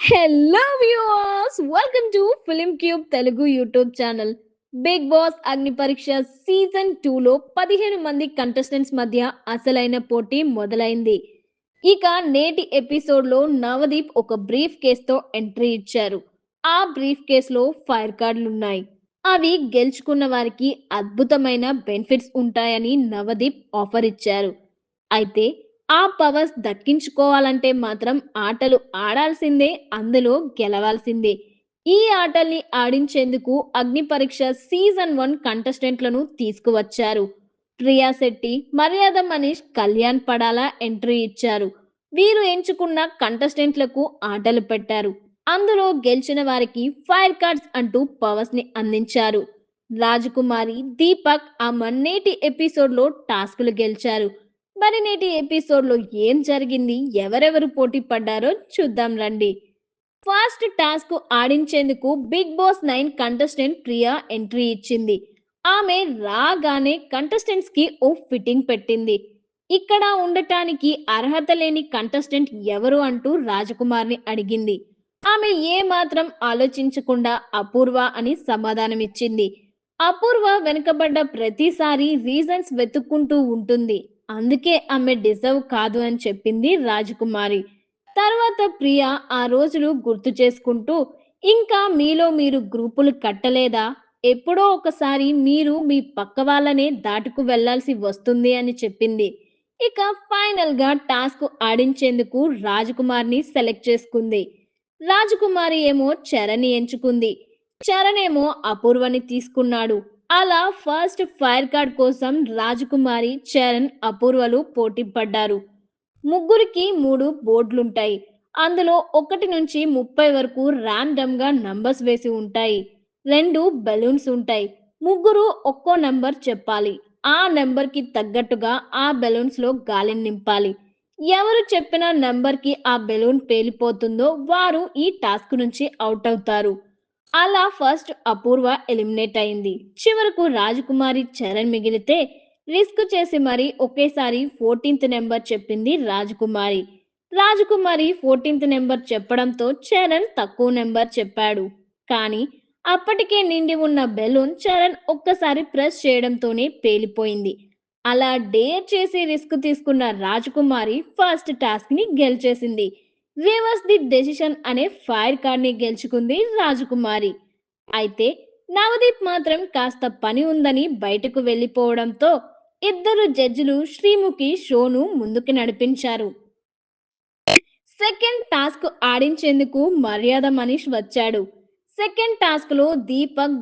Hello viewers, welcome to Film Cube Telugu YouTube channel. Bigg Boss Agni Pariksha season 2లో 15 మంది contestants మధ్య అసలైన పోటీ మొదలైంది. ఇక నేటి ఎపిసోడ్లో నవదీప్ ఒక బ్రీఫ్ కేసుతో ఎంట్రీ ఇచ్చారు. ఆ బ్రీఫ్ కేసులో ఫైర్ కార్డులున్నాయి. అవి గెలుచుకున్న వారికి అద్భుతమైన బెనిఫిట్స్ ఉంటాయని నవదీప్ ఆఫర్ ఇచ్చారు. అయితే ఆ పవర్స్ దక్కించుకోవాలంటే మాత్రం ఆటలు ఆడాల్సిందే, అందులో గెలవాల్సిందే. ఈ ఆటల్ని ఆడించేందుకు అగ్ని పరీక్ష సీజన్ 1 కంటెస్టెంట్లను తీసుకువచ్చారు. ప్రియా శెట్టి, మర్యాద మనీష్, కళ్యాణ్ పడాలా ఎంట్రీ ఇచ్చారు. వీరు ఎంచుకున్న కంటెస్టెంట్లకు ఆటలు పెట్టారు. అందులో గెలిచిన వారికి ఫైర్ కార్డ్స్ అంటూ పవర్స్ ని అందించారు. రాజకుమారి, దీపక్, అమన్ నేటి ఎపిసోడ్లో టాస్కులు గెలిచారు. మరి నేటి ఎపిసోడ్లో ఏం జరిగింది, ఎవరెవరు పోటీ పడ్డారో చూద్దాం రండి. ఫస్ట్ టాస్క్ ఆడించేందుకు Bigg Boss 9 contestant Priya entry ఇచ్చింది. ఆమె రాగానే కంటెస్టెంట్స్ కి ఓ ఫిట్టింగ్ పెట్టింది. ఇక్కడ ఉండటానికి అర్హత లేని కంటెస్టెంట్ ఎవరు అంటూ రాజకుమార్ని అడిగింది. ఆమె ఏ మాత్రం ఆలోచించకుండా అపూర్వ అని సమాధానమిచ్చింది. అపూర్వ వెనుకబడ్డ ప్రతిసారి రీజన్స్ వెతుక్కుంటూ ఉంటుంది. అందుకే ఆమె డిజర్వ్ కాదు అని చెప్పింది రాజకుమారి. తర్వాత ప్రియా ఆ రోజులు గుర్తు చేసుకుంటూ, ఇంకా మీలో మీరు గ్రూపులు కట్టలేదా? ఎప్పుడో ఒకసారి మీరు మీ పక్క వాళ్ళనే దాటుకు వెళ్లాల్సి వస్తుంది అని చెప్పింది. ఇక ఫైనల్‌గా టాస్క్ ఆడించేందుకు రాజకుమార్‌ని సెలెక్ట్ చేసుకుంది. రాజకుమారి ఏమో చరణ్‌ని ఎంచుకుంది. చరణ్ ఏమో అపూర్వని తీసుకున్నాడు. అలా ఫస్ట్ ఫైర్ కార్డ్ కోసం రాజకుమారి, చరణ్, అపూర్వలు పోటీ పడ్డారు. ముగ్గురికి 3 బోర్డులుంటాయి. అందులో 1 నుంచి 30 వరకు ర్యాండమ్‌గా నంబర్స్ వేసి ఉంటాయి. 2 బెలూన్స్ ఉంటాయి. ముగ్గురు ఒక్కో నంబర్ చెప్పాలి. ఆ నంబర్‌కి తగ్గట్టుగా ఆ బెలూన్స్‌లో గాలిని నింపాలి. ఎవరు చెప్పిన నంబర్‌కి ఆ బెలూన్ పేలిపోతుందో వారు ఈ టాస్క్ నుంచి ఔట్ అవుతారు. అలా ఫస్ట్ అపూర్వ ఎలిమినేట్ అయింది. చివరకు రాజకుమారి, చరణ్ మిగిలితే రిస్క్ చేసి మరీ ఒకేసారి 14థ్ నెంబర్ చెప్పింది రాజకుమారి. రాజకుమారి 14థ్ నెంబర్ చెప్పడంతో చరణ్ తక్కువ నెంబర్ చెప్పాడు. కానీ అప్పటికే నిండి ఉన్న బెలూన్ చరణ్ ఒక్కసారి ప్రెస్ చేయడంతోనే పేలిపోయింది. అలా డేర్ చేసి రిస్క్ తీసుకున్న రాజకుమారి ఫస్ట్ టాస్క్ ని గెలిచేసింది. రివర్స్ ది డెసిషన్ అనే ఫైర్ కార్డ్ ని గెలుచుకుంది రాజకుమారి. అయితే నవదీప్ మాత్రం కాస్త పని ఉందని బయటకు వెళ్ళిపోవడంతో ఇద్దరు జడ్జిలు శ్రీముఖి షోను ముందుకు నడిపించారు. సెకండ్ టాస్క్ ఆడించేందుకు మర్యాద మనీష్ వచ్చాడు. సెకండ్ టాస్క్ లో దీపక్,